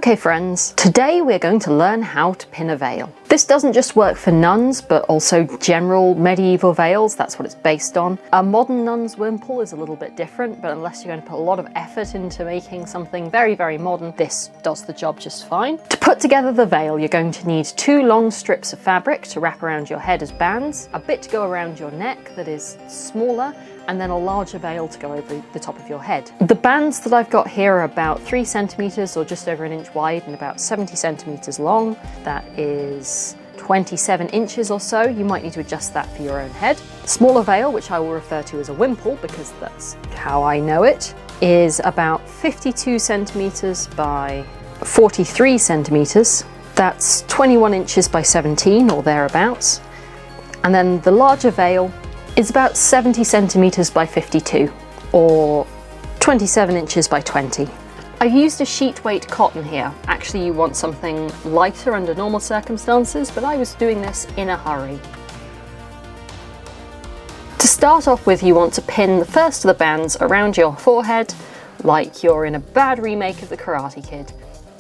Okay friends, today we're going to learn how to pin a veil. This doesn't just work for nuns, but also general medieval veils. That's what it's based on. A modern nun's wimple is a little bit different, but unless you're going to put a lot of effort into making something very, very modern, this does the job just fine. To put together the veil, you're going to need 2 long strips of fabric to wrap around your head as bands, a bit to go around your neck that is smaller, and then a larger veil to go over the top of your head. The bands that I've got here are about 3 centimeters or just over an inch wide and about 70 centimeters long. That is 27 inches or so. You might need to adjust that for your own head. The smaller veil, which I will refer to as a wimple because that's how I know it, is about 52 centimeters by 43 centimeters. That's 21 inches by 17 or thereabouts. And then the larger veil is about 70 centimeters by 52 or 27 inches by 20. I've used a sheet weight cotton here. Actually, you want something lighter under normal circumstances, but I was doing this in a hurry. To start off with, you want to pin the first of the bands around your forehead like you're in a bad remake of The Karate Kid.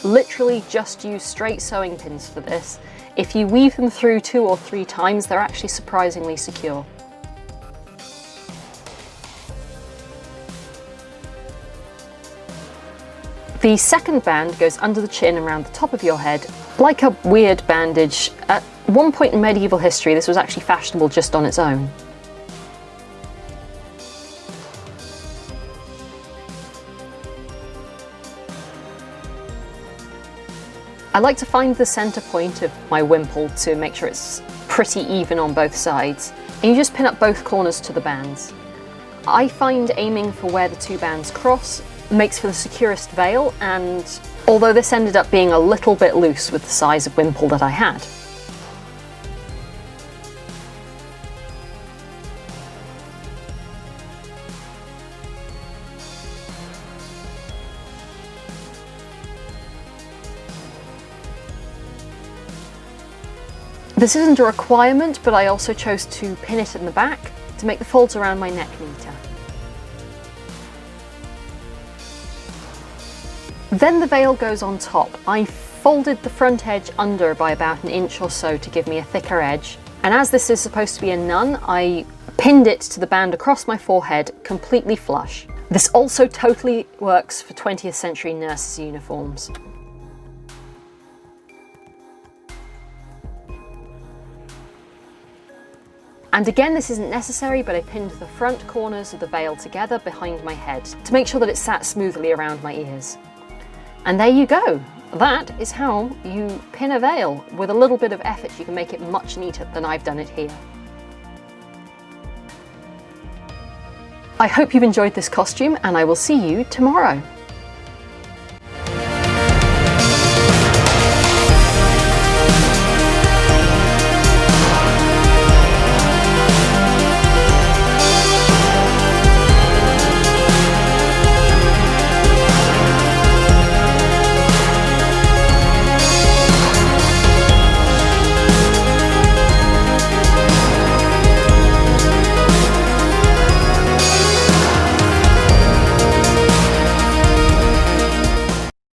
Literally just use straight sewing pins for this. If you weave them through 2 or 3 times, they're actually surprisingly secure. The second band goes under the chin around the top of your head, like a weird bandage. At one point in medieval history, this was actually fashionable just on its own. I like to find the center point of my wimple to make sure it's pretty even on both sides, and you just pin up both corners to the bands. I find aiming for where the 2 bands cross makes for the securest veil, and although this ended up being a little bit loose with the size of wimple that I had. This isn't a requirement, but I also chose to pin it in the back to make the folds around my neck neater. Then the veil goes on top. I folded the front edge under by about an inch or so to give me a thicker edge. And as this is supposed to be a nun, I pinned it to the band across my forehead, completely flush. This also totally works for 20th century nurses' uniforms. And again, this isn't necessary, but I pinned the front corners of the veil together behind my head to make sure that it sat smoothly around my ears. And there you go. That is how you pin a veil. With a little bit of effort, you can make it much neater than I've done it here. I hope you've enjoyed this costume, and I will see you tomorrow.